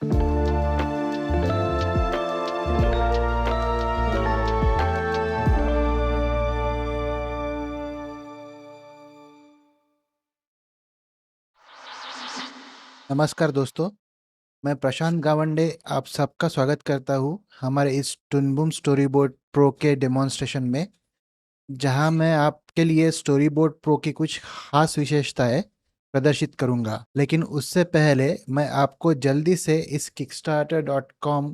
नमस्कार दोस्तों, मैं प्रशांत गावंडे आप सबका स्वागत करता हूँ हमारे इस Toon Boom Storyboard Pro के डेमोन्स्ट्रेशन में, जहाँ मैं आपके लिए स्टोरी बोर्ड प्रो की कुछ खास विशेषताएं प्रदर्शित करूँगा। लेकिन उससे पहले मैं आपको जल्दी से इस kickstarter.com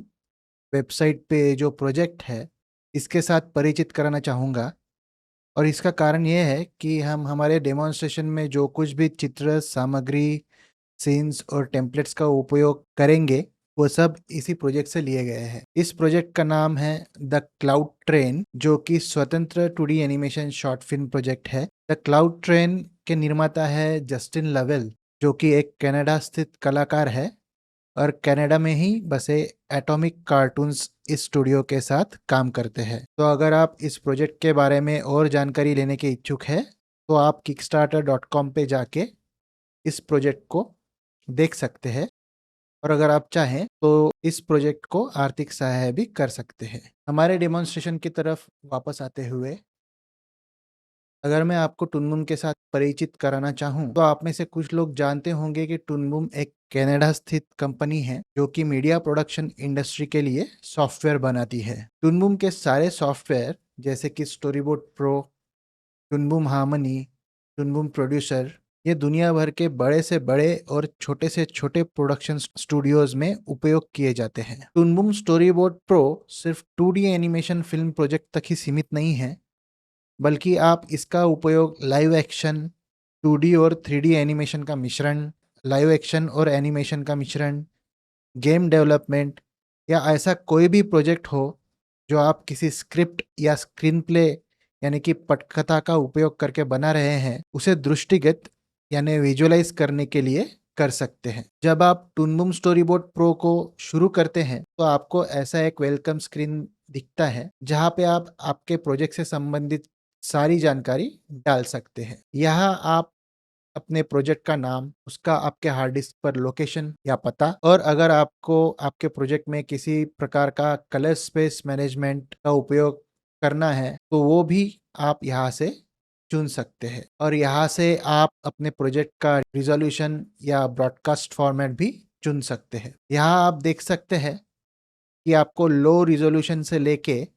वेबसाइट पे जो प्रोजेक्ट है, इसके साथ परिचित कराना चाहूँगा। और इसका कारण ये है कि हम हमारे डेमोन्स्ट्रेशन में जो कुछ भी चित्र, सामग्री, सीन्स और टेम्पलेट्स का उपयोग करेंगे, वो सब इसी प्रोजेक्ट से लिए गए हैं। इस प्रोजेक्ट का नाम है द क्लाउड ट्रेन, जो कि स्वतंत्र 2D animation short film project है। द क्लाउड ट्रेन के निर्माता है जस्टिन लवेल, जो कि एक कनाडा स्थित कलाकार है और कनाडा में ही बसे एटॉमिक कार्टून्स इस स्टूडियो के साथ काम करते हैं। तो अगर आप इस प्रोजेक्ट के बारे में और जानकारी लेने के इच्छुक है, तो आप kickstarter.com पे जाके इस प्रोजेक्ट को देख सकते हैं और अगर आप चाहें तो इस प्रोजेक्ट को आर्थिक सहायता भी कर सकते हैं। हमारे डेमोन्स्ट्रेशन की तरफ वापस आते हुए, अगर मैं आपको टुनबुम के साथ परिचित कराना चाहूँ, तो आप में से कुछ लोग जानते होंगे कि टुनबुम एक कनाडा स्थित कंपनी है जो कि मीडिया प्रोडक्शन इंडस्ट्री के लिए सॉफ्टवेयर बनाती है। टुनबुम के सारे सॉफ्टवेयर जैसे कि स्टोरीबोर्ड प्रो, टुनबुम हार्मनी, टुनबुम प्रोड्यूसर, ये दुनिया भर के बड़े से बड़े और छोटे से छोटे प्रोडक्शन स्टूडियोज में उपयोग किए जाते हैं। टुनबुम स्टोरीबोर्ड प्रो सिर्फ 2D एनिमेशन फिल्म प्रोजेक्ट तक ही सीमित नहीं है, बल्कि आप इसका उपयोग लाइव एक्शन, 2D और 3D एनिमेशन का मिश्रण, लाइव एक्शन और एनिमेशन का मिश्रण, गेम डेवलपमेंट या ऐसा कोई भी प्रोजेक्ट हो जो आप किसी स्क्रिप्ट या स्क्रीन प्ले यानी कि पटकथा का उपयोग करके बना रहे हैं, उसे दृष्टिगत यानी विजुअलाइज करने के लिए कर सकते हैं। जब आप टूनबूम स्टोरीबोर्ड प्रो को शुरू करते हैं, तो आपको ऐसा एक वेलकम स्क्रीन दिखता है जहां पे आप आपके प्रोजेक्ट से संबंधित सारी जानकारी डाल सकते हैं। यहाँ आप अपने प्रोजेक्ट का नाम, उसका आपके हार्ड डिस्क पर लोकेशन या पता, और अगर आपको आपके प्रोजेक्ट में किसी प्रकार का कलर स्पेस मैनेजमेंट का उपयोग करना है, तो वो भी आप यहाँ से चुन सकते हैं। और यहाँ से आप अपने प्रोजेक्ट का रिजोल्यूशन या ब्रॉडकास्ट फॉर्मेट भी चुन सकते हैं। यहाँ आप देख सकते हैं कि आपको लो रिजोल्यूशन से लेके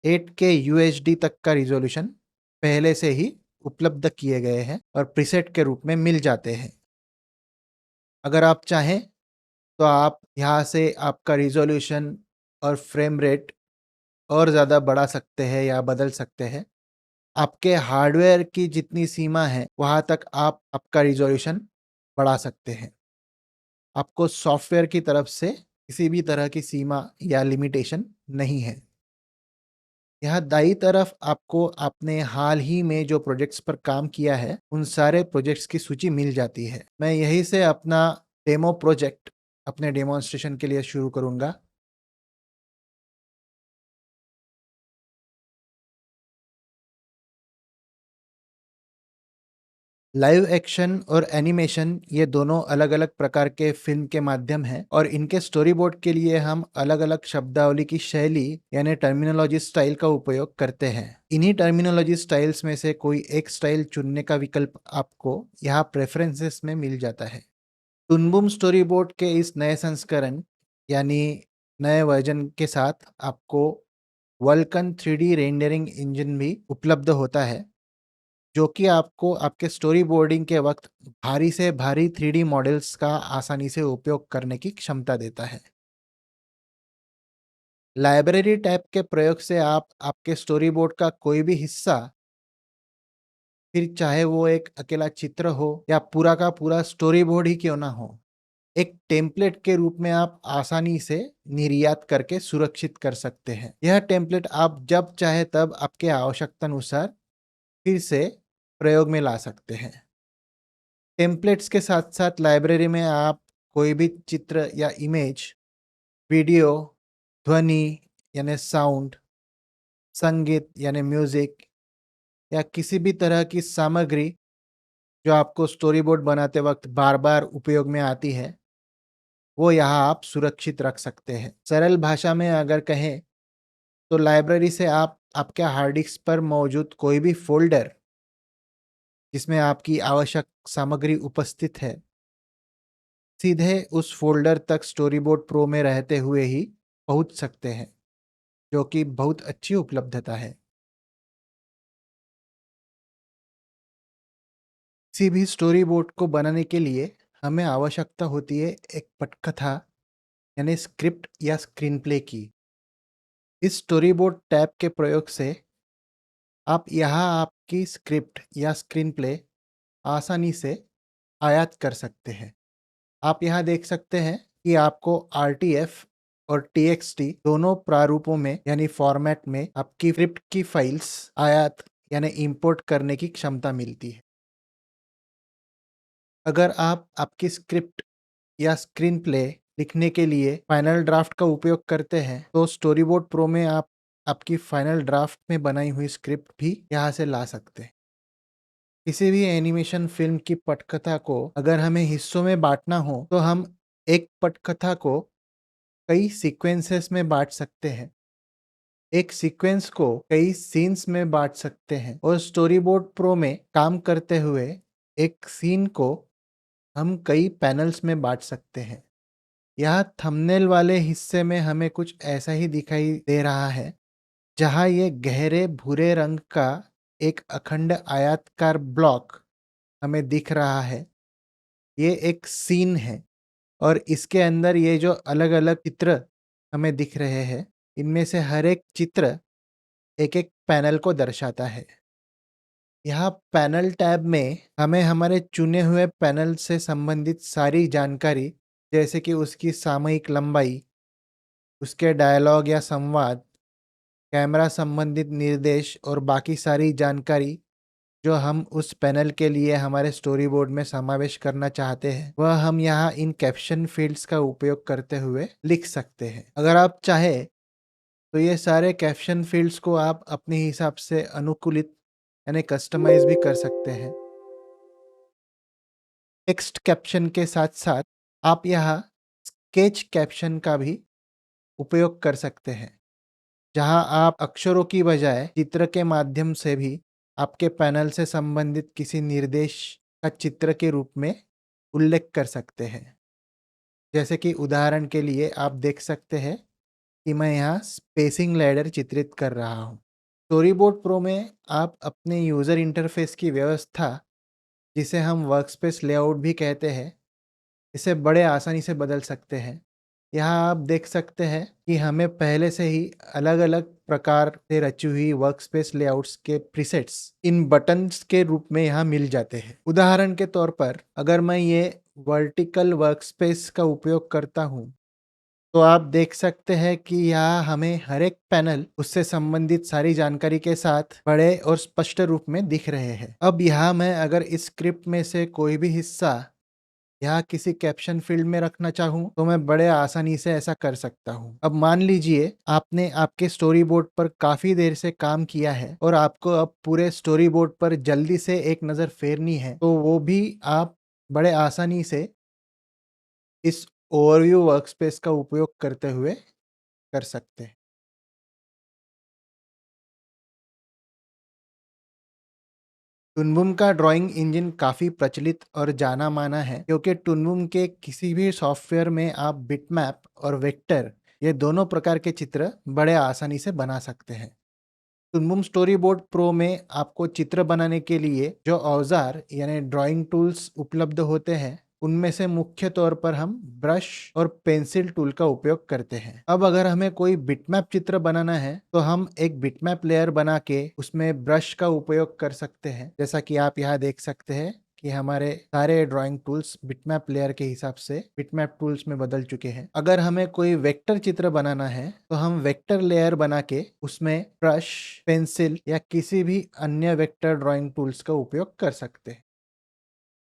8K UHD तक का रिजोल्यूशन पहले से ही उपलब्ध किए गए हैं और प्रीसेट के रूप में मिल जाते हैं। अगर आप चाहें तो आप यहाँ से आपका रिजोल्यूशन और फ्रेम रेट और ज़्यादा बढ़ा सकते हैं या बदल सकते हैं। आपके हार्डवेयर की जितनी सीमा है, वहाँ तक आप आपका रिजोल्यूशन बढ़ा सकते हैं। आपको सॉफ्टवेयर की तरफ से किसी भी तरह की सीमा या लिमिटेशन नहीं है। यहाँ दाईं तरफ आपको आपने हाल ही में जो प्रोजेक्ट्स पर काम किया है, उन सारे प्रोजेक्ट्स की सूची मिल जाती है। मैं यहीं से अपना डेमो प्रोजेक्ट अपने डेमोन्स्ट्रेशन के लिए शुरू करूँगा। लाइव एक्शन और एनिमेशन, ये दोनों अलग-अलग प्रकार के फ़िल्म के माध्यम हैं और इनके स्टोरी बोर्ड के लिए हम अलग-अलग शब्दावली की शैली यानी टर्मिनोलॉजी स्टाइल का उपयोग करते हैं। इन्हीं टर्मिनोलॉजी स्टाइल्स में से कोई एक स्टाइल चुनने का विकल्प आपको यहाँ प्रेफ़रेंसेस में मिल जाता है। टुनबुम स्टोरी बोर्ड के इस नए संस्करण यानी नए वर्जन के साथ आपको वल्कन 3D रेंडरिंग इंजन भी उपलब्ध होता है, जो कि आपको आपके स्टोरी बोर्डिंग के वक्त भारी से भारी 3D मॉडल्स का आसानी से उपयोग करने की क्षमता देता है। लाइब्रेरी टैब के प्रयोग से आप आपके स्टोरी बोर्ड का कोई भी हिस्सा, फिर चाहे वो एक अकेला चित्र हो या पूरा का पूरा स्टोरी बोर्ड ही क्यों ना हो, एक टेम्पलेट के रूप में आप आसानी से निर्यात करके सुरक्षित कर सकते हैं। यह टेम्पलेट आप जब चाहे तब आपके आवश्यकता अनुसार फिर से प्रयोग में ला सकते हैं। टेम्पलेट्स के साथ साथ लाइब्रेरी में आप कोई भी चित्र या इमेज, वीडियो, ध्वनि यानी साउंड, संगीत यानी म्यूजिक या किसी भी तरह की सामग्री जो आपको स्टोरी बोर्ड बनाते वक्त बार बार उपयोग में आती है, वो यहाँ आप सुरक्षित रख सकते हैं। सरल भाषा में अगर कहें तो लाइब्रेरी से आप आपके हार्ड डिस्क पर मौजूद कोई भी फ़ोल्डर जिसमें आपकी आवश्यक सामग्री उपस्थित है, सीधे उस फ़ोल्डर तक स्टोरीबोर्ड प्रो में रहते हुए ही पहुँच सकते हैं, जो कि बहुत अच्छी उपलब्धता है। किसी भी स्टोरीबोर्ड को बनाने के लिए हमें आवश्यकता होती है एक पटकथा यानी स्क्रिप्ट या स्क्रीन प्ले की। इस स्टोरीबोर्ड टैब के प्रयोग से आप यहाँ आपकी स्क्रिप्ट या स्क्रीन प्ले आसानी से आयात कर सकते हैं। आप यहाँ देख सकते हैं कि आपको RTF और TXT दोनों प्रारूपों में यानी फॉर्मेट में आपकी स्क्रिप्ट की फाइल्स आयात यानी इंपोर्ट करने की क्षमता मिलती है। अगर आप आपकी स्क्रिप्ट या स्क्रीन प्ले लिखने के लिए फाइनल ड्राफ्ट का उपयोग करते हैं तो स्टोरीबोर्ड प्रो में आप आपकी फाइनल ड्राफ्ट में बनाई हुई स्क्रिप्ट भी यहाँ से ला सकते हैं। किसी भी एनिमेशन फिल्म की पटकथा को अगर हमें हिस्सों में बांटना हो तो हम एक पटकथा को कई सीक्वेंसेस में बांट सकते हैं, एक सीक्वेंस को कई सीन्स में बांट सकते हैं और स्टोरीबोर्ड प्रो में काम करते हुए एक सीन को हम कई पैनल्स में बांट सकते हैं। यह थंबनेल वाले हिस्से में हमें कुछ ऐसा ही दिखाई दे रहा है, जहां ये गहरे भूरे रंग का एक अखंड आयताकार ब्लॉक हमें दिख रहा है। ये एक सीन है और इसके अंदर ये जो अलग-अलग चित्र हमें दिख रहे हैं, इनमें से हर एक चित्र एक-एक पैनल को दर्शाता है। यहाँ पैनल टैब में हमें हमारे चुने हुए पैनल से संबंधित सारी जानकारी, जैसे कि उसकी सामयिक लंबाई, उसके डायलॉग या संवाद, कैमरा संबंधित निर्देश और बाकी सारी जानकारी जो हम उस पैनल के लिए हमारे स्टोरी बोर्ड में समावेश करना चाहते हैं, वह हम यहाँ इन कैप्शन फील्ड्स का उपयोग करते हुए लिख सकते हैं। अगर आप चाहे तो ये सारे कैप्शन फील्ड्स को आप अपने हिसाब से अनुकूलित यानी कस्टमाइज भी कर सकते हैं। टेक्स्ट कैप्शन के साथ साथ आप यहाँ स्केच कैप्शन का भी उपयोग कर सकते हैं, जहाँ आप अक्षरों की बजाय चित्र के माध्यम से भी आपके पैनल से संबंधित किसी निर्देश का चित्र के रूप में उल्लेख कर सकते हैं। जैसे कि उदाहरण के लिए आप देख सकते हैं कि मैं यहाँ स्पेसिंग लैडर चित्रित कर रहा हूँ। स्टोरीबोर्ड प्रो में आप अपने यूज़र इंटरफेस की व्यवस्था, जिसे हम वर्कस्पेस लेआउट भी कहते हैं, इसे बड़े आसानी से बदल सकते हैं। यहाँ आप देख सकते हैं कि हमें पहले से ही अलग-अलग प्रकार से रची हुई वर्कस्पेस लेआउट्स के प्रीसेट्स इन बटन्स के रूप में यहाँ मिल जाते हैं। उदाहरण के तौर पर अगर मैं ये वर्टिकल वर्कस्पेस का उपयोग करता हूँ, तो आप देख सकते हैं कि यहाँ हमें हर एक पैनल उससे संबंधित सारी जानकारी के साथ बड़े और स्पष्ट रूप में दिख रहे हैं। अब यहाँ मैं अगर इस स्क्रिप्ट में से कोई भी हिस्सा यहाँ किसी कैप्शन फील्ड में रखना चाहूँ तो मैं बड़े आसानी से ऐसा कर सकता हूँ। अब मान लीजिए आपने आपके स्टोरी बोर्ड पर काफ़ी देर से काम किया है और आपको अब पूरे स्टोरी बोर्ड पर जल्दी से एक नज़र फेरनी है, तो वो भी आप बड़े आसानी से इस ओवरव्यू वर्कस्पेस का उपयोग करते हुए कर सकते हैं। टुनबुम का ड्राइंग इंजन काफ़ी प्रचलित और जाना माना है, क्योंकि टुनबुम के किसी भी सॉफ्टवेयर में आप बिटमैप और वेक्टर ये दोनों प्रकार के चित्र बड़े आसानी से बना सकते हैं। टुनबुम स्टोरी बोर्ड प्रो में आपको चित्र बनाने के लिए जो औजार यानी ड्राइंग टूल्स उपलब्ध होते हैं, उनमें से मुख्य तौर पर हम ब्रश और पेंसिल टूल का उपयोग करते हैं। अब अगर हमें कोई बिटमैप चित्र बनाना है तो हम एक बिटमैप लेयर बना के उसमें ब्रश का उपयोग कर सकते हैं। जैसा कि आप यहाँ देख सकते हैं कि हमारे सारे ड्राइंग टूल्स बिटमैप लेयर के हिसाब से बिटमैप टूल्स में बदल चुके हैं। अगर हमें कोई वेक्टर चित्र बनाना है तो हम वेक्टर लेयर बना के उसमें ब्रश, पेंसिल या किसी भी अन्य वेक्टर ड्राइंग टूल्स का उपयोग कर सकते हैं।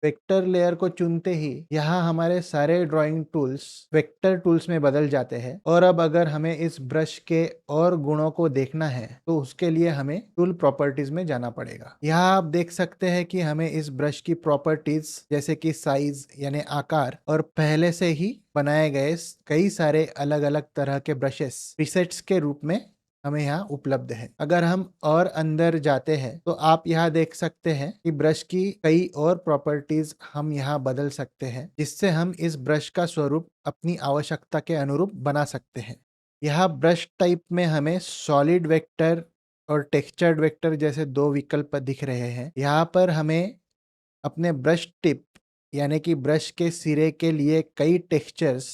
वेक्टर लेयर को चुनते ही यहाँ हमारे सारे ड्राइंग टूल्स वेक्टर टूल्स में बदल जाते हैं। और अब अगर हमें इस ब्रश के और गुणों को देखना है तो उसके लिए हमें टूल प्रॉपर्टीज में जाना पड़ेगा। यहाँ आप देख सकते हैं कि हमें इस ब्रश की प्रॉपर्टीज जैसे कि साइज यानी आकार और पहले से ही बनाए गए कई सारे अलग अलग तरह के ब्रशेस प्रीसेट्स के रूप में हमें यहाँ उपलब्ध है। अगर हम और अंदर जाते हैं तो आप यहाँ देख सकते हैं कि ब्रश की कई और प्रॉपर्टीज हम यहाँ बदल सकते हैं, जिससे हम इस ब्रश का स्वरूप अपनी आवश्यकता के अनुरूप बना सकते हैं। यहाँ ब्रश टाइप में हमें सॉलिड वेक्टर और टेक्सचर्ड वेक्टर जैसे दो विकल्प दिख रहे हैं। यहाँ पर हमें अपने ब्रश टिप यानी कि ब्रश के सिरे के लिए कई टेक्सचर्स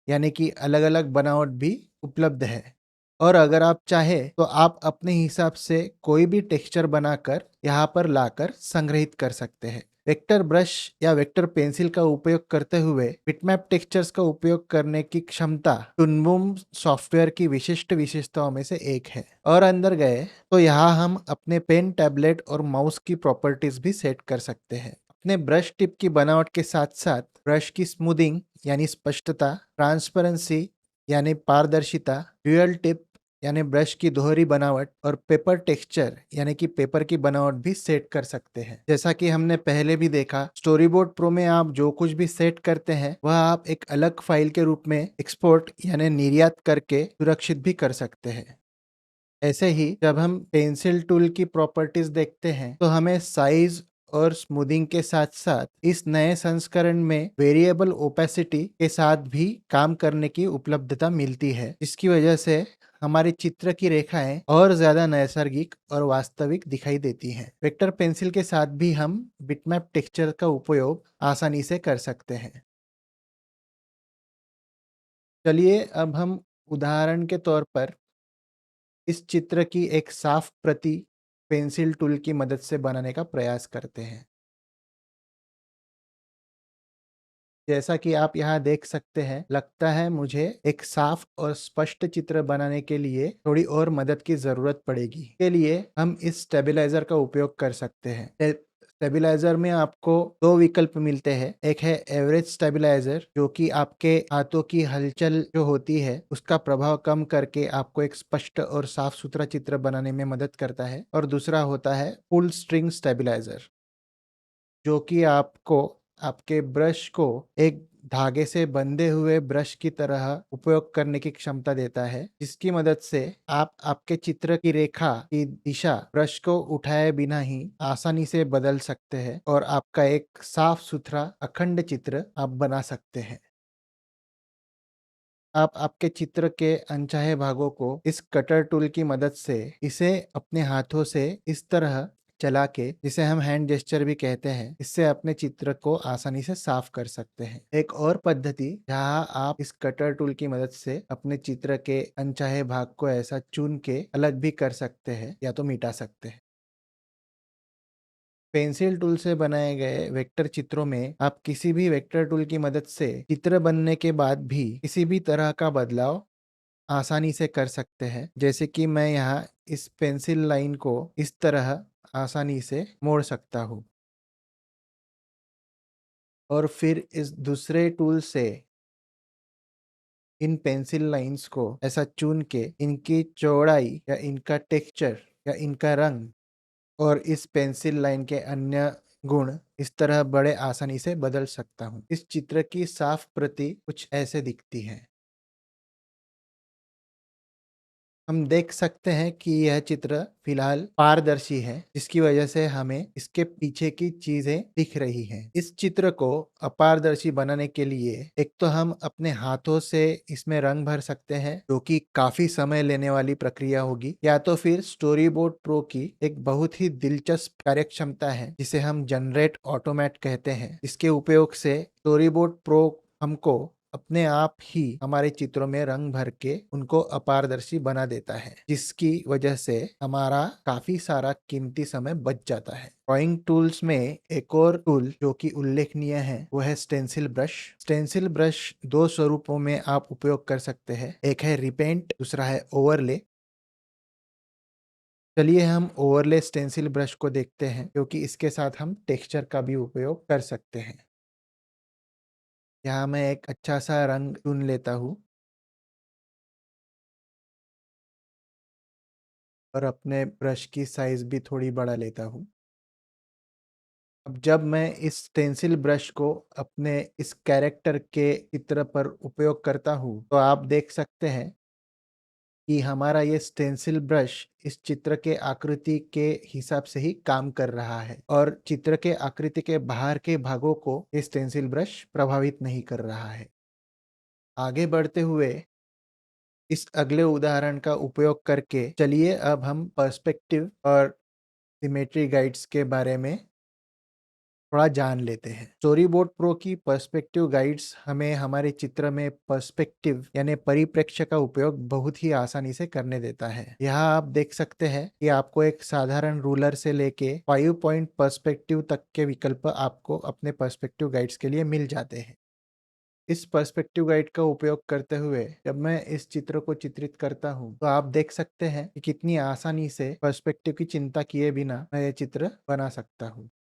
यानी कि अलग अलग बनावट भी उपलब्ध है। और अगर आप चाहे तो आप अपने हिसाब से कोई भी टेक्सचर बनाकर यहाँ पर लाकर संग्रहित कर सकते हैं। वेक्टर ब्रश या वेक्टर पेंसिल का उपयोग करते हुए बिटमैप टेक्सचर्स का उपयोग करने की क्षमता टूनबूम सॉफ्टवेयर की विशिष्ट विशेषताओं में से एक है। और अंदर गए तो यहाँ हम अपने पेन, टैबलेट और माउस की प्रॉपर्टीज भी सेट कर सकते हैं। अपने ब्रश टिप की बनावट के साथ साथ ब्रश की स्मूथिंग यानी स्पष्टता, ट्रांसपेरेंसी यानी पारदर्शिता, ड्यूअल टिप यानी ब्रश की दोहरी बनावट और पेपर टेक्सचर यानी कि पेपर की बनावट भी सेट कर सकते हैं। जैसा कि हमने पहले भी देखा, स्टोरीबोर्ड प्रो में आप जो कुछ भी सेट करते हैं वह आप एक अलग फाइल के रूप में एक्सपोर्ट यानी निर्यात करके सुरक्षित भी कर सकते हैं। ऐसे ही जब हम पेंसिल टूल की प्रॉपर्टीज देखते हैं तो हमें साइज और स्मूथिंग के साथ साथ इस नए संस्करण में वेरिएबल ओपेसिटी के साथ भी काम करने की उपलब्धता मिलती है, जिसकी वजह से हमारे चित्र की रेखाएं और ज्यादा नैसर्गिक और वास्तविक दिखाई देती हैं। वेक्टर पेंसिल के साथ भी हम बिटमैप टेक्सचर का उपयोग आसानी से कर सकते हैं। चलिए अब हम उदाहरण के तौर पर इस चित्र की एक साफ प्रति पेंसिल टूल की मदद से बनाने का प्रयास करते हैं। जैसा कि आप यहाँ देख सकते हैं, लगता है मुझे एक साफ और स्पष्ट चित्र बनाने के लिए थोड़ी और मदद की जरूरत पड़ेगी। के लिए हम इस स्टेबलाइजर का उपयोग कर सकते हैं। स्टेबलाइजर में आपको दो विकल्प मिलते हैं। एक है एवरेज स्टेबलाइजर, जो कि आपके हाथों की हलचल जो होती है उसका प्रभाव कम करके आपको एक स्पष्ट और साफ सुथरा चित्र बनाने में मदद करता है। और दूसरा होता है फुल स्ट्रिंग स्टेबलाइजर, जो कि आपको आपके ब्रश को एक धागे से बंधे हुए ब्रश की तरह उपयोग करने की क्षमता देता है, जिसकी मदद से आप आपके चित्र की रेखा की दिशा ब्रश को उठाए बिना ही आसानी से बदल सकते हैं और आपका एक साफ सुथरा अखंड चित्र आप बना सकते हैं। आप आपके चित्र के अनचाहे भागों को इस कटर टूल की मदद से इसे अपने हाथों से इस तरह चला के, जिसे हम हैंड जेस्चर भी कहते हैं, इससे अपने चित्र को आसानी से साफ कर सकते हैं। एक और पद्धति जहां आप इस कटर टूल की मदद से अपने चित्र के अनचाहे भाग को ऐसा चुन के अलग भी कर सकते हैं या तो मिटा सकते हैं। पेंसिल टूल से बनाए गए वेक्टर चित्रों में आप किसी भी वेक्टर टूल की मदद से चित्र बनने के बाद भी किसी भी तरह का बदलाव आसानी से कर सकते हैं। जैसे कि मैं यहाँ इस पेंसिल लाइन को इस तरह आसानी से मोड़ सकता हूँ और फिर इस दूसरे टूल से इन पेंसिल लाइंस को ऐसा चुन के इनकी चौड़ाई या इनका टेक्सचर या इनका रंग और इस पेंसिल लाइन के अन्य गुण इस तरह बड़े आसानी से बदल सकता हूँ। इस चित्र की साफ प्रति कुछ ऐसे दिखती है। हम देख सकते हैं कि यह चित्र फिलहाल पारदर्शी है, जिसकी वजह से हमें इसके पीछे की चीजें दिख रही हैं। इस चित्र को अपारदर्शी बनाने के लिए एक तो हम अपने हाथों से इसमें रंग भर सकते हैं, जो कि काफी समय लेने वाली प्रक्रिया होगी, या तो फिर स्टोरी बोर्ड प्रो की एक बहुत ही दिलचस्प कार्यक्षमता है जिसे हम जनरेट ऑटोमेट कहते हैं। इसके उपयोग से स्टोरी बोर्ड प्रो हमको अपने आप ही हमारे चित्रों में रंग भर के उनको अपारदर्शी बना देता है, जिसकी वजह से हमारा काफी सारा कीमती समय बच जाता है। ड्राइंग टूल्स में एक और टूल जो कि उल्लेखनीय है वो है स्टेंसिल ब्रश। स्टेंसिल ब्रश दो स्वरूपों में आप उपयोग कर सकते हैं। एक है रिपेंट, दूसरा है ओवरले। चलिए हम ओवरले स्टेंसिल ब्रश को देखते हैं, क्योंकि इसके साथ हम टेक्सचर का भी उपयोग कर सकते हैं। यहाँ मैं एक अच्छा सा रंग चुन लेता हूँ और अपने ब्रश की साइज भी थोड़ी बढ़ा लेता हूँ। अब जब मैं इस स्टेंसिल ब्रश को अपने इस कैरेक्टर के चित्र पर उपयोग करता हूँ, तो आप देख सकते हैं कि हमारा ये स्टेंसिल ब्रश इस चित्र के आकृति के हिसाब से ही काम कर रहा है और चित्र के आकृति के बाहर के भागों को ये स्टेंसिल ब्रश प्रभावित नहीं कर रहा है। आगे बढ़ते हुए इस अगले उदाहरण का उपयोग करके चलिए अब हम पर्सपेक्टिव और सिमेट्री गाइड्स के बारे में थोड़ा जान लेते हैं। स्टोरी बोर्ड प्रो की पर्सपेक्टिव गाइड्स हमें हमारे चित्र में पर्सपेक्टिव यानी परिप्रेक्ष्य का उपयोग बहुत ही आसानी से करने देता है। यहाँ आप देख सकते हैं कि आपको एक साधारण रूलर से लेके 5 पॉइंट पर्सपेक्टिव तक के विकल्प आपको अपने पर्सपेक्टिव गाइड्स के लिए मिल जाते हैं। इस पर्सपेक्टिव गाइड का उपयोग करते हुए जब मैं इस चित्र को चित्रित करता हूँ, तो आप देख सकते हैं कि कितनी आसानी से पर्सपेक्टिव की चिंता किए बिना मैं ये चित्र बना सकता हूँ।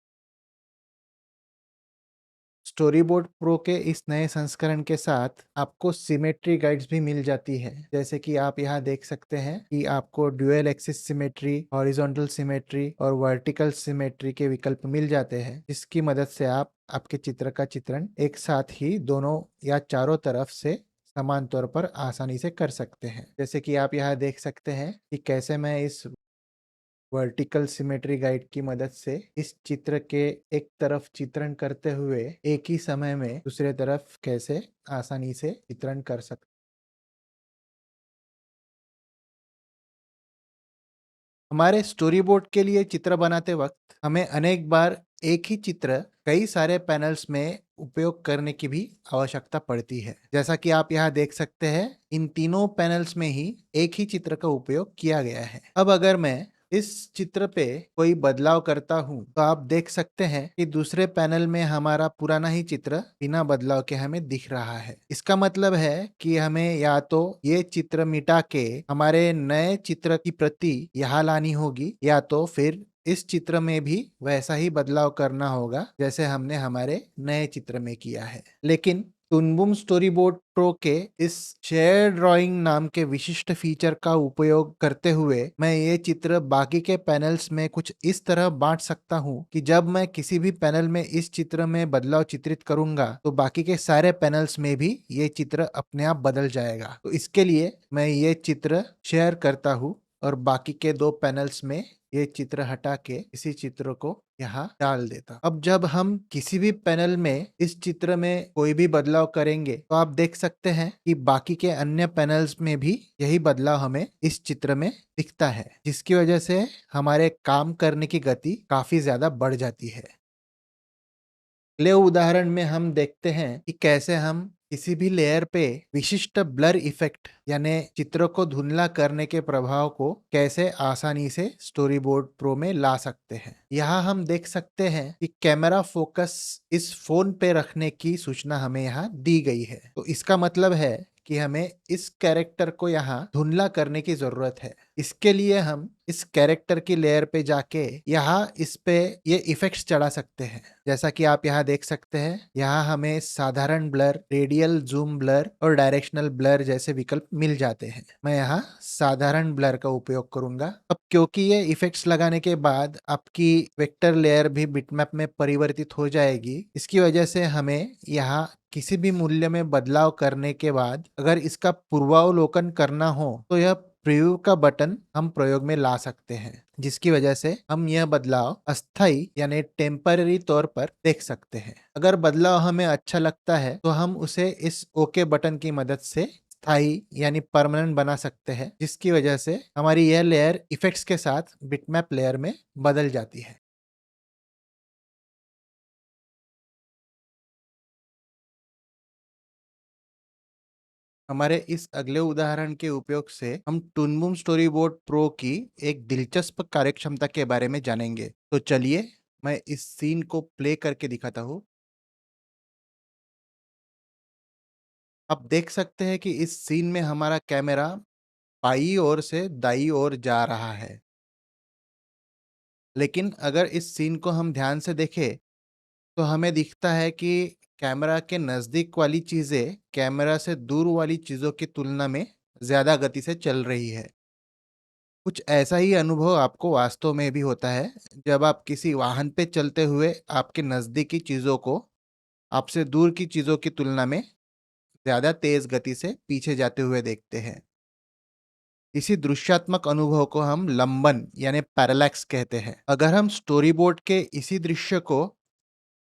स्टोरी बोर्ड प्रो के इस नए संस्करण के साथ आपको सिमेट्री गाइड्स भी मिल जाती है। जैसे कि आप यहाँ देख सकते हैं कि आपको dual axis symmetry, horizontal symmetry और वर्टिकल सिमेट्री के विकल्प मिल जाते हैं, जिसकी मदद से आप आपके चित्र का चित्रण एक साथ ही दोनों या चारों तरफ से समान तौर पर आसानी से कर सकते हैं। जैसे कि आप यहाँ देख सकते हैं कि कैसे मैं इस वर्टिकल सिमेट्री गाइड की मदद से इस चित्र के एक तरफ चित्रण करते हुए एक ही समय में दूसरे तरफ कैसे आसानी से चित्रण कर सकते। हमारे स्टोरी बोर्ड के लिए चित्र बनाते वक्त हमें अनेक बार एक ही चित्र कई सारे पैनल्स में उपयोग करने की भी आवश्यकता पड़ती है। जैसा कि आप यहाँ देख सकते हैं, इन तीनों पैनल्स में ही एक ही चित्र का उपयोग किया गया है। अब अगर मैं इस चित्र पे कोई बदलाव करता हूँ, तो आप देख सकते हैं कि दूसरे पैनल में हमारा पुराना ही चित्र बिना बदलाव के हमें दिख रहा है। इसका मतलब है कि हमें या तो ये चित्र मिटा के हमारे नए चित्र की प्रति यहाँ लानी होगी, या तो फिर इस चित्र में भी वैसा ही बदलाव करना होगा जैसे हमने हमारे नए चित्र में किया है। लेकिन टुनबुम स्टोरी बोर्ड प्रो के इस शेयर ड्राइंग नाम के विशिष्ट फीचर का उपयोग करते हुए मैं ये चित्र बाकी के पैनल्स में कुछ इस तरह बांट सकता हूँ कि जब मैं किसी भी पैनल में इस चित्र में बदलाव चित्रित करूंगा, तो बाकी के सारे पैनल्स में भी ये चित्र अपने आप बदल जाएगा। तो इसके लिए मैं ये चित्र शेयर करता हूँ और बाकी के दो पैनल्स में ये चित्र हटा के इसी चित्र को यहाँ डाल देता। अब जब हम किसी भी पैनल में इस चित्र में कोई भी बदलाव करेंगे, तो आप देख सकते हैं कि बाकी के अन्य पैनल्स में भी यही बदलाव हमें इस चित्र में दिखता है, जिसकी वजह से हमारे काम करने की गति काफी ज्यादा बढ़ जाती है। अगले उदाहरण में हम देखते हैं कि कैसे हम किसी भी लेयर पे विशिष्ट ब्लर इफेक्ट यानी चित्र को धुंधला करने के प्रभाव को कैसे आसानी से स्टोरी बोर्ड प्रो में ला सकते हैं। यहाँ हम देख सकते हैं कि कैमरा फोकस इस फोन पे रखने की सूचना हमें यहाँ दी गई है। तो इसका मतलब है कि हमें इस कैरेक्टर को यहाँ धुंधला करने की जरूरत है। इसके लिए हम इस कैरेक्टर की लेयर पे जाके यहाँ इस पे ये इफेक्ट्स चढ़ा सकते हैं। जैसा कि आप यहाँ देख सकते हैं, यहाँ हमें साधारण ब्लर, रेडियल जूम ब्लर और डायरेक्शनल ब्लर जैसे विकल्प मिल जाते हैं। मैं यहाँ साधारण ब्लर का उपयोग करूंगा। अब क्योंकि ये इफेक्ट्स लगाने के बाद आपकी वेक्टर लेयर भी बिटमैप में परिवर्तित हो जाएगी, इसकी वजह से हमें यहाँ किसी भी मूल्य में बदलाव करने के बाद अगर इसका पूर्वावलोकन करना हो, तो यह प्रीव्यू का बटन हम प्रयोग में ला सकते हैं, जिसकी वजह से हम यह बदलाव अस्थाई यानी टेम्पररी तौर पर देख सकते हैं। अगर बदलाव हमें अच्छा लगता है, तो हम उसे इस ओके बटन की मदद से स्थायी यानी परमानेंट बना सकते हैं, जिसकी वजह से हमारी यह लेयर इफेक्ट्स के साथ बिटमैप लेयर में बदल जाती है। हमारे इस अगले उदाहरण के उपयोग से हम टुनबुम स्टोरी बोर्ड प्रो की एक दिलचस्प कार्यक्षमता के बारे में जानेंगे। तो चलिए मैं इस सीन को प्ले करके दिखाता हूँ। आप देख सकते हैं कि इस सीन में हमारा कैमरा बाई ओर से दाई ओर जा रहा है। लेकिन अगर इस सीन को हम ध्यान से देखें तो हमें दिखता है कि कैमरा के नज़दीक वाली चीज़ें कैमरा से दूर वाली चीज़ों की तुलना में ज़्यादा गति से चल रही है। कुछ ऐसा ही अनुभव आपको वास्तव में भी होता है जब आप किसी वाहन पे चलते हुए आपके नज़दीकी चीज़ों को आपसे दूर की चीज़ों की तुलना में ज़्यादा तेज़ गति से पीछे जाते हुए देखते हैं। इसी दृश्यात्मक अनुभव को हम लंबन यानी पैरालैक्स कहते हैं। अगर हम स्टोरी बोर्ड के इसी दृश्य को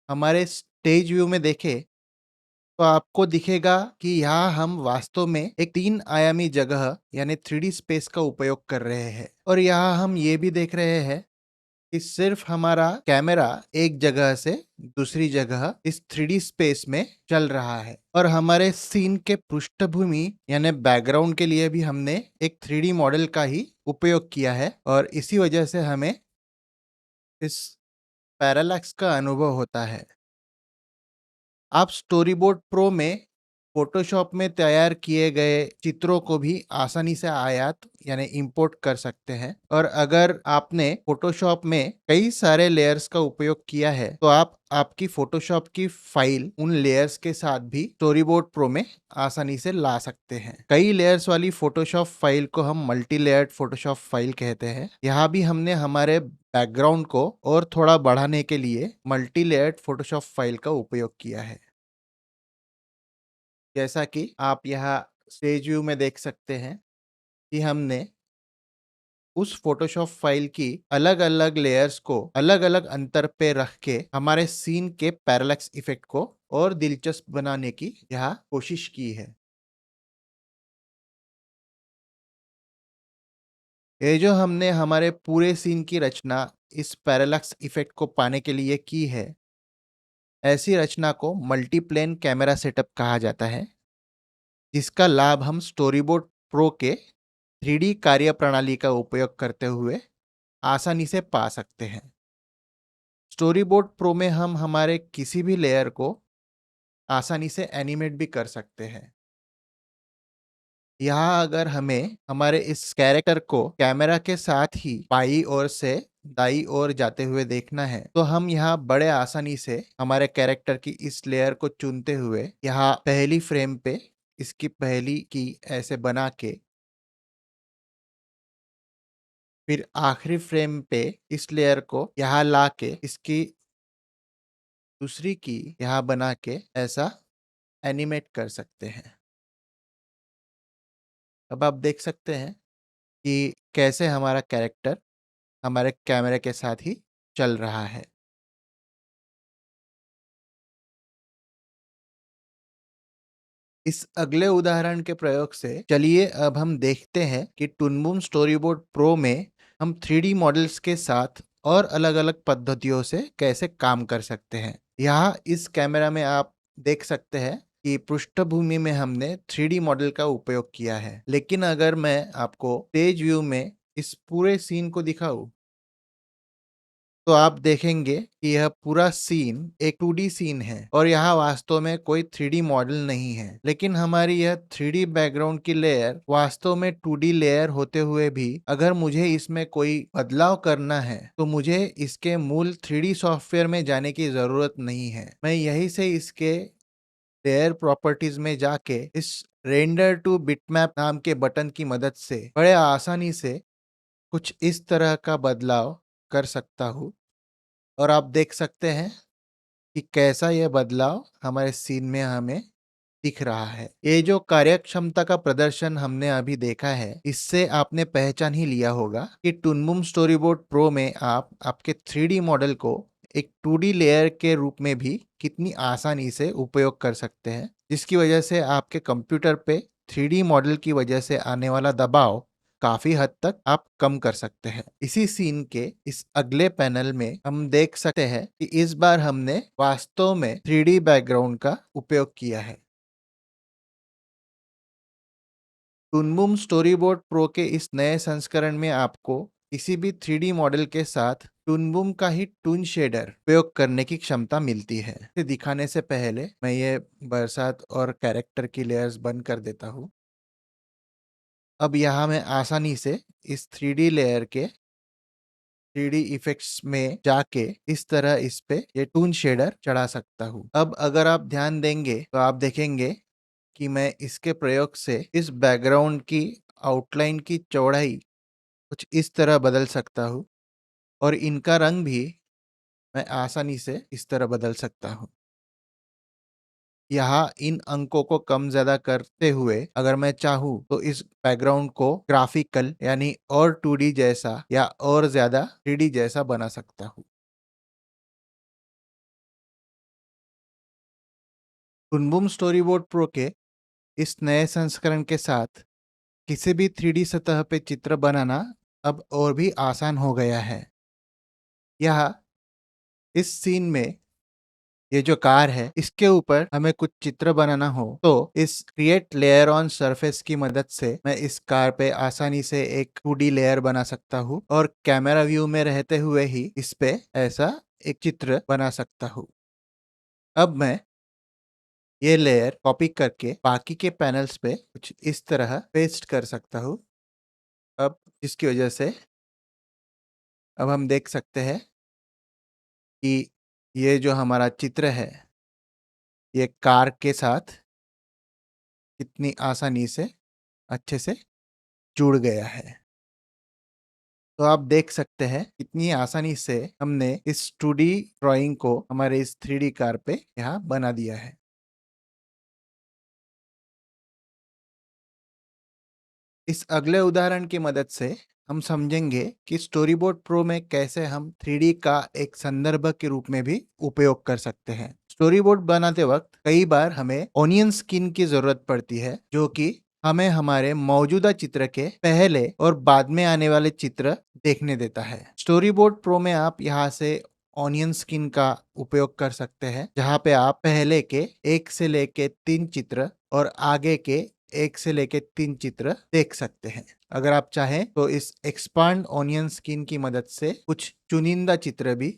हमारे स्टेज व्यू में देखें तो आपको दिखेगा कि यहाँ हम वास्तव में एक 3 आयामी जगह यानी 3D स्पेस का उपयोग कर रहे हैं और यहाँ हम ये भी देख रहे हैं कि सिर्फ हमारा कैमरा एक जगह से दूसरी जगह इस 3D स्पेस में चल रहा है और हमारे सीन के पृष्ठभूमि यानी बैकग्राउंड के लिए भी हमने एक 3D मॉडल का ही उपयोग किया है और इसी वजह से हमें इस पैरालैक्स का अनुभव होता है। आप स्टोरीबोर्ड प्रो में फोटोशॉप में तैयार किए गए चित्रों को भी आसानी से आयात यानी इंपोर्ट कर सकते हैं और अगर आपने फोटोशॉप में कई सारे लेयर्स का उपयोग किया है तो आप आपकी फोटोशॉप की फाइल उन लेयर्स के साथ भी स्टोरीबोर्ड प्रो में आसानी से ला सकते हैं। कई लेयर्स वाली फोटोशॉप फाइल को हम मल्टी लेयर्ड फोटोशॉप फाइल कहते हैं। यहाँ भी हमने हमारे बैकग्राउंड को और थोड़ा बढ़ाने के लिए मल्टी लेयर्ड फोटोशॉप फाइल का उपयोग किया है। जैसा कि आप यहाँ स्टेज व्यू में देख सकते हैं कि हमने उस फोटोशॉप फाइल की अलग-अलग लेयर्स को अलग-अलग अंतर पे रख के हमारे सीन के पैरेलैक्स इफेक्ट को और दिलचस्प बनाने की यहाँ कोशिश की है। ये जो हमने हमारे पूरे सीन की रचना इस पैरेलैक्स इफेक्ट को पाने के लिए की है, ऐसी रचना को मल्टीप्लेन कैमरा सेटअप कहा जाता है, जिसका लाभ हम स्टोरीबोर्ड प्रो के 3D कार्यप्रणाली का उपयोग करते हुए आसानी से पा सकते हैं। स्टोरीबोर्ड प्रो में हम हमारे किसी भी लेयर को आसानी से एनिमेट भी कर सकते हैं। यहाँ अगर हमें हमारे इस कैरेक्टर को कैमरा के साथ ही बाई ओर से दाई ओर जाते हुए देखना है तो हम यहाँ बड़े आसानी से हमारे कैरेक्टर की इस लेयर को चुनते हुए यहाँ पहली फ्रेम पे इसकी पहली की ऐसे बना के फिर आखिरी फ्रेम पे इस लेयर को यहाँ ला के इसकी दूसरी की यहाँ बना के ऐसा एनिमेट कर सकते हैं। अब आप देख सकते हैं कि कैसे हमारा कैरेक्टर हमारे कैमरे के साथ ही चल रहा है। इस अगले उदाहरण के प्रयोग से चलिए अब हम देखते हैं कि टुनबुम स्टोरीबोर्ड प्रो में हम 3D मॉडल्स के साथ और अलग-अलग पद्धतियों से कैसे काम कर सकते हैं। यहाँ इस कैमरा में आप देख सकते हैं कि पृष्ठभूमि में हमने 3D मॉडल का उपयोग किया है। लेकिन अगर मैं आपको पेज व्यू में इस पूरे सीन को दिखाऊं तो आप देखेंगे कि यह पूरा सीन एक 2D सीन है और यहाँ वास्तव में कोई 3D मॉडल नहीं है। लेकिन हमारी यह 3D बैकग्राउंड की लेयर वास्तव में 2D लेयर होते हुए भी अगर मुझे इसमें कोई बदलाव करना है तो मुझे इसके मूल 3D सॉफ्टवेयर में जाने की जरूरत नहीं है। मैं यहीं से इसके लेयर प्रॉपर्टीज में जाके इस रेंडर टू बिटमैप नाम के बटन की मदद से बड़े आसानी से कुछ इस तरह का बदलाव कर सकता हूँ और आप देख सकते हैं कि कैसा यह बदलाव हमारे सीन में हमें दिख रहा है। ये जो कार्यक्षमता का प्रदर्शन हमने अभी देखा है, इससे आपने पहचान ही लिया होगा कि टुनबुम स्टोरीबोर्ड प्रो में आप आपके 3D मॉडल को एक 2D लेयर के रूप में भी कितनी आसानी से उपयोग कर सकते हैं, जिसकी वजह से आपके कंप्यूटर पे 3D मॉडल की वजह से आने वाला दबाव काफी हद तक आप कम कर सकते हैं। इसी सीन के इस अगले पैनल में हम देख सकते हैं कि इस बार हमने वास्तव में 3D बैकग्राउंड का उपयोग किया है। टुनबुम स्टोरीबोर्ड प्रो के इस नए संस्करण में आपको किसी भी 3D मॉडल के साथ टुनबुम का ही टून शेडर प्रयोग करने की क्षमता मिलती है। इसे दिखाने से पहले मैं ये बरसात और कैरेक्टर की लेयर्स बंद कर देता हूँ। अब यहाँ मैं आसानी से इस 3D लेयर के 3D इफेक्ट्स में जाके इस तरह इस पे ये टून शेडर चढ़ा सकता हूँ। अब अगर आप ध्यान देंगे तो आप देखेंगे कि मैं इसके प्रयोग से इस बैकग्राउंड की आउटलाइन की चौड़ाई कुछ इस तरह बदल सकता हूँ और इनका रंग भी मैं आसानी से इस तरह बदल सकता हूँ। यहाँ इन अंकों को कम ज्यादा करते हुए अगर मैं चाहूँ तो इस बैकग्राउंड को ग्राफिकल यानी और 2D जैसा या और ज्यादा 3D जैसा बना सकता हूँ। टुनबुम स्टोरीबोर्ड प्रो के इस नए संस्करण के साथ किसी भी 3D सतह पे चित्र बनाना अब और भी आसान हो गया है। यह इस सीन में ये जो कार है इसके ऊपर हमें कुछ चित्र बनाना हो तो इस क्रिएट लेयर ऑन सरफेस की मदद से मैं इस कार पे आसानी से एक 2D लेयर बना सकता हूँ और कैमरा व्यू में रहते हुए ही इस पे ऐसा एक चित्र बना सकता हूँ। अब मैं ये लेयर कॉपी करके बाकी के पैनल्स पे कुछ इस तरह पेस्ट कर सकता हूँ। अब जिसकी वजह से अब हम देख सकते हैं कि ये जो हमारा चित्र है ये कार के साथ कितनी आसानी से अच्छे से जुड़ गया है। तो आप देख सकते हैं कितनी आसानी से हमने इस 2D ड्राइंग को हमारे इस 3D कार पे यहाँ बना दिया है। इस अगले उदाहरण की मदद से हम समझेंगे कि स्टोरीबोर्ड प्रो में कैसे हम 3D का एक संदर्भ के रूप में भी उपयोग कर सकते हैं। स्टोरीबोर्ड बनाते वक्त कई बार हमें ऑनियन स्किन की जरूरत पड़ती है जो कि हमें हमारे मौजूदा चित्र के पहले और बाद में आने वाले चित्र देखने देता है। स्टोरीबोर्ड प्रो में आप यहाँ से ऑनियन स्किन का उपयोग कर सकते हैं जहाँ पे आप पहले के 1 से लेके 3 चित्र और आगे के 1 से लेके 3 चित्र देख सकते हैं। अगर आप चाहें तो इस एक्सपांड ऑनियन स्किन की मदद से कुछ चुनिंदा चित्र भी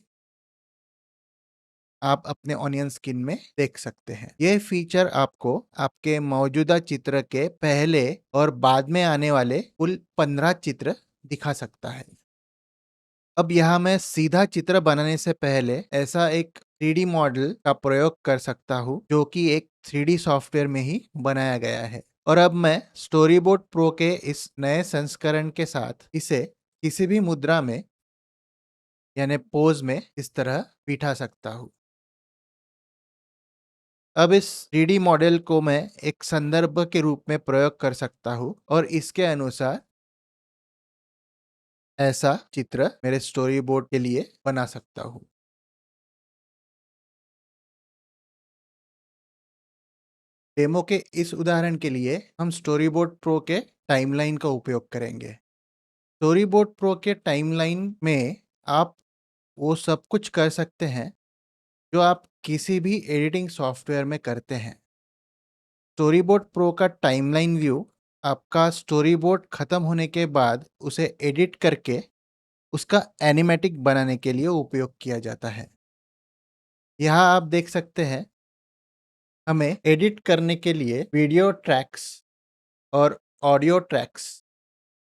आप अपने ऑनियन स्किन में देख सकते हैं। यह फीचर आपको आपके मौजूदा चित्र के पहले और बाद में आने वाले कुल 15 चित्र दिखा सकता है। अब यहाँ मैं सीधा चित्र बनाने से पहले ऐसा एक 3D मॉडल का प्रयोग कर सकता हूँ जो कि एक 3D सॉफ्टवेयर में ही बनाया गया है। और अब मैं स्टोरीबोर्ड प्रो के इस नए संस्करण के साथ इसे किसी भी मुद्रा में यानी पोज में इस तरह बिठा सकता हूँ। अब इस 3D मॉडल को मैं एक संदर्भ के रूप में प्रयोग कर सकता हूँ और इसके अनुसार ऐसा चित्र मेरे स्टोरी बोर्ड के लिए बना सकता हूँ। डेमो के इस उदाहरण के लिए हम स्टोरी बोर्ड प्रो के टाइमलाइन का उपयोग करेंगे। स्टोरी बोर्ड प्रो के टाइमलाइन में आप वो सब कुछ कर सकते हैं जो आप किसी भी एडिटिंग सॉफ्टवेयर में करते हैं। स्टोरी बोर्ड प्रो का टाइमलाइन व्यू आपका स्टोरी बोर्ड खत्म होने के बाद उसे एडिट करके उसका एनिमेटिक बनाने के लिए उपयोग किया जाता है। यहाँ आप देख सकते हैं हमें एडिट करने के लिए वीडियो ट्रैक्स और ऑडियो ट्रैक्स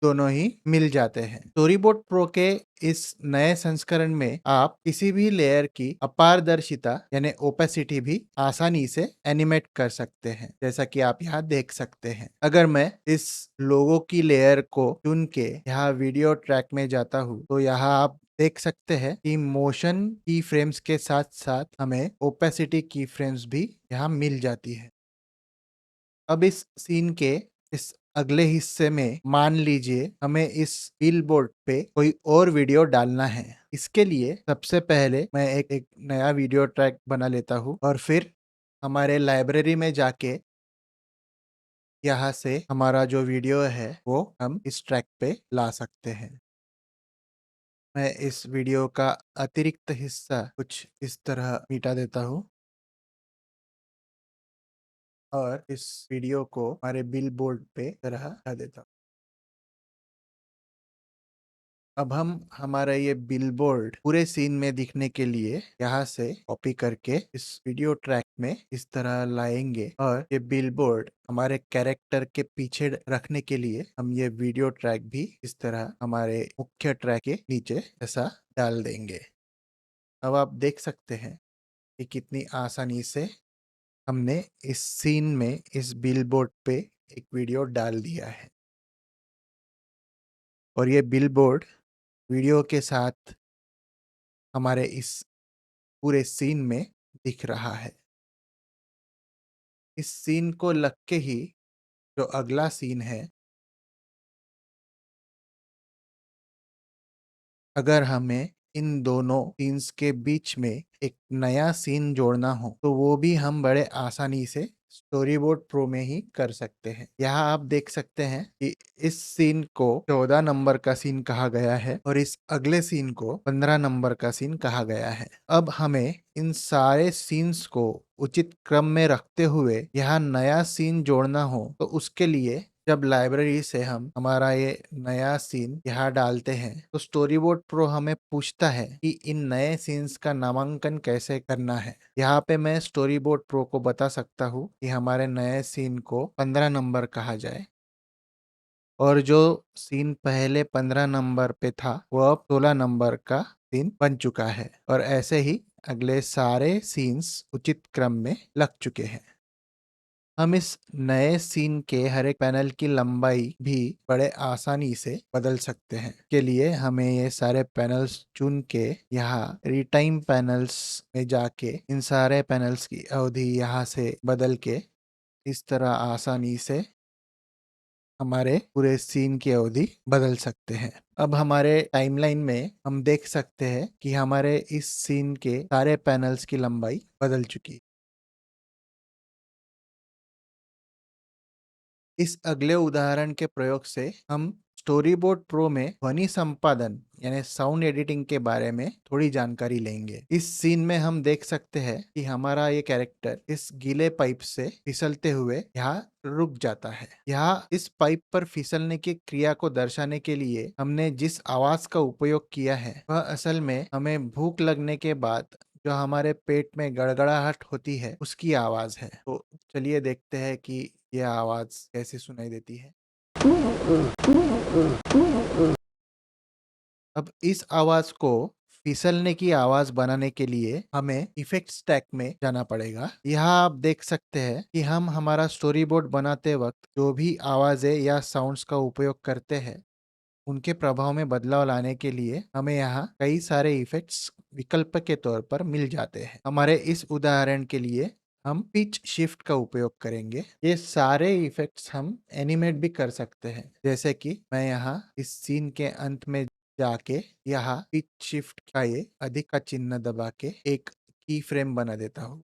दोनों ही मिल जाते हैं। स्टोरीबोर्ड प्रो के इस नए संस्करण में आप किसी भी लेयर की अपारदर्शिता यानी ओपेसिटी भी आसानी से एनिमेट कर सकते हैं जैसा कि आप यहाँ देख सकते हैं। अगर मैं इस लोगो की लेयर को चुन के यहाँ वीडियो ट्रैक में जाता हूँ तो यहाँ आप देख सकते हैं कि मोशन की फ्रेम्स के साथ साथ हमें ओपेसिटी की फ्रेम्स भी यहाँ मिल जाती है। अब इस सीन के इस अगले हिस्से में मान लीजिए हमें इस बिलबोर्ड पे कोई और वीडियो डालना है। इसके लिए सबसे पहले मैं एक नया वीडियो ट्रैक बना लेता हूँ और फिर हमारे लाइब्रेरी में जाके यहाँ से हमारा जो वीडियो है वो हम इस ट्रैक पे ला सकते हैं। मैं इस वीडियो का अतिरिक्त हिस्सा कुछ इस तरह मिटा देता हूँ और इस वीडियो को हमारे बिलबोर्ड पे तरह हटा देता हूँ। अब हम हमारा ये बिलबोर्ड पूरे सीन में दिखने के लिए यहाँ से कॉपी करके इस वीडियो ट्रैक में इस तरह लाएंगे, और ये बिलबोर्ड हमारे कैरेक्टर के पीछे रखने के लिए हम ये वीडियो ट्रैक भी इस तरह हमारे मुख्य ट्रैक के नीचे ऐसा डाल देंगे। अब आप देख सकते हैं कि कितनी आसानी से हमने इस सीन में इस बिलबोर्ड पे एक वीडियो डाल दिया है, और ये बिलबोर्ड वीडियो के साथ हमारे इस पूरे सीन में दिख रहा है। इस सीन को लग के ही जो अगला सीन है, अगर हमें इन दोनों सीन्स के बीच में एक नया सीन जोड़ना हो तो वो भी हम बड़े आसानी से स्टोरी बोर्ड प्रो में ही कर सकते हैं। यहाँ आप देख सकते हैं कि इस सीन को 14 नंबर का सीन कहा गया है और इस अगले सीन को 15 नंबर का सीन कहा गया है। अब हमें इन सारे सीन्स को उचित क्रम में रखते हुए यहाँ नया सीन जोड़ना हो तो उसके लिए जब लाइब्रेरी से हम हमारा ये नया सीन यहाँ डालते हैं तो स्टोरी बोर्ड प्रो हमें पूछता है कि इन नए सीन्स का नामांकन कैसे करना है। यहाँ पे मैं स्टोरी बोर्ड प्रो को बता सकता हूँ कि हमारे नए सीन को 15 नंबर कहा जाए, और जो सीन पहले 15 नंबर पे था वो अब 16 नंबर का सीन बन चुका है, और ऐसे ही अगले सारे सीन्स उचित क्रम में लग चुके हैं। हम इस नए सीन के हर एक पैनल की लंबाई भी बड़े आसानी से बदल सकते हैं। के लिए हमें ये सारे पैनल्स चुन के यहाँ रिटाइम पैनल्स में जाके इन सारे पैनल्स की अवधि यहाँ से बदल के इस तरह आसानी से हमारे पूरे सीन की अवधि बदल सकते हैं। अब हमारे टाइमलाइन में हम देख सकते हैं कि हमारे इस सीन के सारे पैनल्स की लंबाई बदल चुकी। इस अगले उदाहरण के प्रयोग से हम स्टोरी बोर्ड प्रो में ध्वनि संपादन यानी साउंड एडिटिंग के बारे में थोड़ी जानकारी लेंगे। इस सीन में हम देख सकते हैं कि हमारा ये कैरेक्टर इस गीले पाइप से फिसलते हुए यहाँ रुक जाता है। यहाँ इस पाइप पर फिसलने की क्रिया को दर्शाने के लिए हमने जिस आवाज का उपयोग किया है वह असल में हमें भूख लगने के बाद जो हमारे पेट में गड़गड़ाहट होती है उसकी आवाज है। तो चलिए देखते हैं कि यह आवाज कैसे सुनाई देती है। अब इस आवाज को फिसलने की आवाज बनाने के लिए हमें इफेक्ट्स टैग में जाना पड़ेगा। यहाँ आप देख सकते हैं कि हम हमारा स्टोरी बोर्ड बनाते वक्त जो भी आवाजें या साउंड्स का उपयोग करते हैं उनके प्रभाव में बदलाव लाने के लिए हमें यहाँ कई सारे इफेक्ट्स विकल्प के तौर पर मिल जाते हैं। हमारे इस उदाहरण के लिए हम पिच शिफ्ट का उपयोग करेंगे। ये सारे इफेक्ट्स हम एनिमेट भी कर सकते हैं, जैसे कि मैं यहाँ इस सीन के अंत में जाके यहाँ पिच शिफ्ट का ये अधिक का चिन्ह दबा के एक की फ्रेम बना देता हूँ,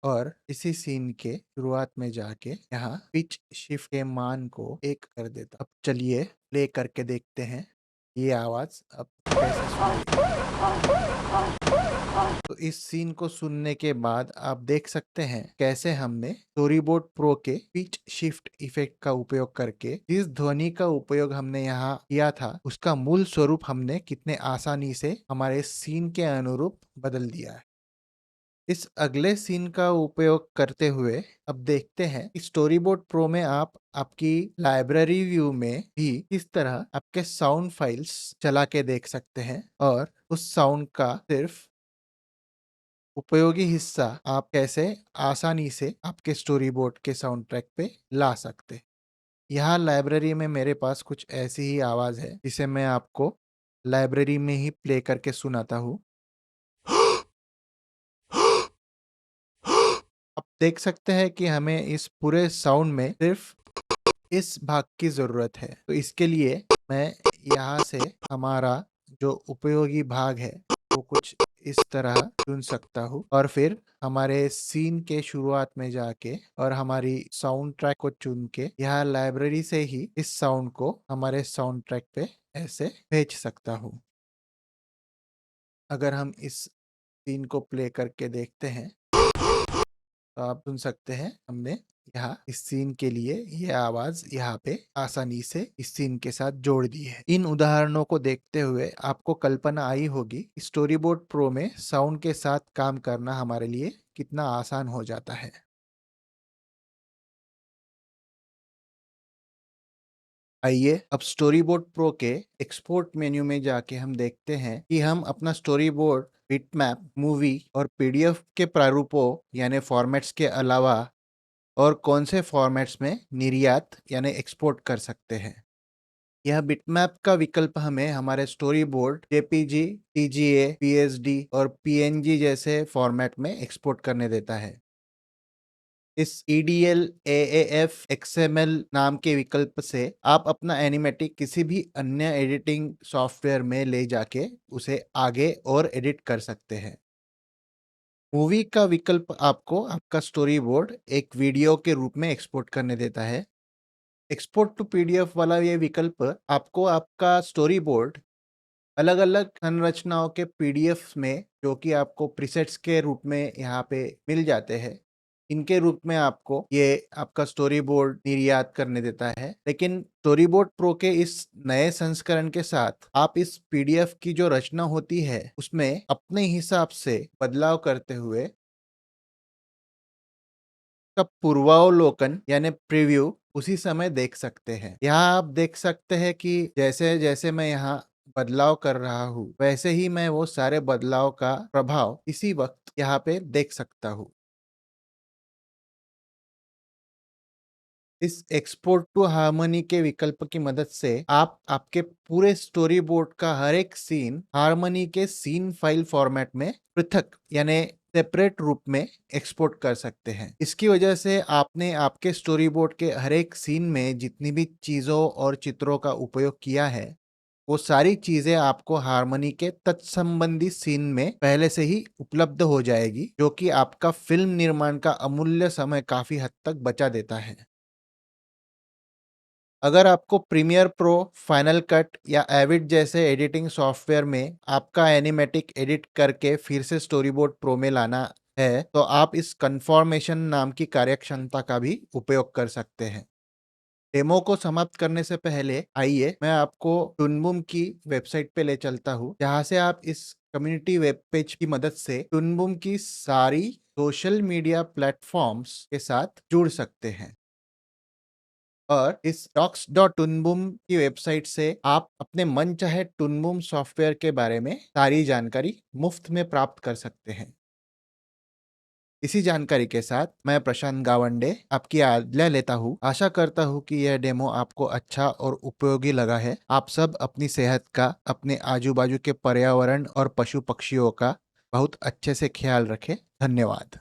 और इसी सीन के शुरुआत में जाके यहाँ पिच शिफ्ट के मान को 1 कर देता। अब चलिए प्ले करके देखते हैं ये आवाज अब कैसे सुनाई देती है। तो इस सीन को सुनने के बाद आप देख सकते हैं कैसे हमने स्टोरीबोर्ड प्रो के पिच शिफ्ट इफेक्ट का उपयोग करके जिस ध्वनि का उपयोग हमने यहाँ किया था उसका मूल स्वरूप हमने कितने आसानी से हमारे सीन के अनुरूप बदल दिया है। इस अगले सीन का उपयोग करते हुए अब देखते हैं कि स्टोरी बोर्ड प्रो में आप आपकी लाइब्रेरी व्यू में भी इस तरह आपके साउंड फाइल्स चला के देख सकते हैं, और उस साउंड का सिर्फ उपयोगी हिस्सा आप कैसे आसानी से आपके स्टोरी बोर्ड के साउंड ट्रैक पे ला सकते हैं। यहाँ लाइब्रेरी में मेरे पास कुछ ऐसी ही आवाज है जिसे मैं आपको लाइब्रेरी में ही प्ले करके सुनाता हूँ। आप देख सकते हैं कि हमें इस पूरे साउंड में सिर्फ इस भाग की जरूरत है। तो इसके लिए मैं यहाँ से हमारा जो उपयोगी भाग है वो कुछ इस तरह चुन सकता हूँ, और फिर हमारे सीन के शुरुआत में जाके और हमारी साउंड ट्रैक को चुन के यहाँ लाइब्रेरी से ही इस साउंड को हमारे साउंड ट्रैक पे ऐसे भेज सकता हूँ। अगर हम इस सीन को प्ले करके देखते हैं तो आप सुन सकते हैं हमने यहाँ इस सीन के लिए ये आवाज यहाँ पे आसानी से इस सीन के साथ जोड़ दी है। इन उदाहरणों को देखते हुए आपको कल्पना आई होगी स्टोरी बोर्ड प्रो में साउंड के साथ काम करना हमारे लिए कितना आसान हो जाता है। आइए अब स्टोरी बोर्ड प्रो के एक्सपोर्ट मेन्यू में जाके हम देखते हैं कि हम अपना स्टोरी बोर्ड बिटमैप, मूवी और पीडीएफ के प्रारूपों यानी फॉर्मेट्स के अलावा और कौन से फॉर्मेट्स में निर्यात यानी एक्सपोर्ट कर सकते हैं। यह बिटमैप का विकल्प हमें हमारे story board JPG, TGA, PSD और पीएनजी जैसे फॉर्मेट में एक्सपोर्ट करने देता है। इस EDL, AAF, XML नाम के विकल्प से आप अपना एनिमेटिक किसी भी अन्य एडिटिंग सॉफ्टवेयर में ले जाके उसे आगे और एडिट कर सकते हैं। मूवी का विकल्प आपको आपका स्टोरी बोर्ड एक वीडियो के रूप में एक्सपोर्ट करने देता है। एक्सपोर्ट टू पीडीएफ वाला ये विकल्प आपको आपका स्टोरी बोर्ड अलग-अलग संरचनाओं के पीडीएफ में, जो कि आपको प्रीसेट्स के रूप में यहाँ पे मिल जाते हैं, इनके रूप में आपको ये आपका स्टोरी बोर्ड निर्यात करने देता है। लेकिन स्टोरी बोर्ड प्रो के इस नए संस्करण के साथ आप इस पीडीएफ की जो रचना होती है उसमें अपने हिसाब से बदलाव करते हुए का पूर्वावलोकन यानी प्रीव्यू उसी समय देख सकते हैं। यहाँ आप देख सकते हैं कि जैसे जैसे मैं यहाँ बदलाव कर रहा हूँ वैसे ही मैं वो सारे बदलाव का प्रभाव इसी वक्त यहाँ पे देख सकता हूँ। इस एक्सपोर्ट टू हार्मनी के विकल्प की मदद से आप आपके पूरे स्टोरी बोर्ड का हर एक सीन हार्मनी के सीन फाइल फॉर्मेट में पृथक यानी सेपरेट रूप में एक्सपोर्ट कर सकते हैं। इसकी वजह से आपने आपके स्टोरी बोर्ड के हर एक सीन में जितनी भी चीजों और चित्रों का उपयोग किया है वो सारी चीजें आपको हार्मनी के तत्संबंधी सीन में पहले से ही उपलब्ध हो जाएगी, जो कि आपका फिल्म निर्माण का अमूल्य समय काफी हद तक बचा देता है। अगर आपको प्रीमियर प्रो, फाइनल कट या एविड जैसे एडिटिंग सॉफ्टवेयर में आपका एनिमेटिक एडिट करके फिर से स्टोरीबोर्ड प्रो में लाना है, तो आप इस कन्फॉर्मेशन नाम की कार्यक्षमता का भी उपयोग कर सकते हैं। डेमो को समाप्त करने से पहले आइए मैं आपको टुनबुम की वेबसाइट पे ले चलता हूँ, जहाँ से आप इस कम्युनिटी वेब पेज की मदद से टुनबुम की सारी सोशल मीडिया प्लेटफॉर्म्स के साथ जुड़ सकते हैं। और इस docs.tunbum की वेबसाइट से आप अपने मनचाहे टुनबुम सॉफ्टवेयर के बारे में सारी जानकारी मुफ्त में प्राप्त कर सकते हैं। इसी जानकारी के साथ मैं प्रशांत गावंडे आपकी आज्ञा लेता हूँ। आशा करता हूँ कि यह डेमो आपको अच्छा और उपयोगी लगा है। आप सब अपनी सेहत का, अपने आजू बाजू के पर्यावरण और पशु पक्षियों का बहुत अच्छे से ख्याल रखें। धन्यवाद।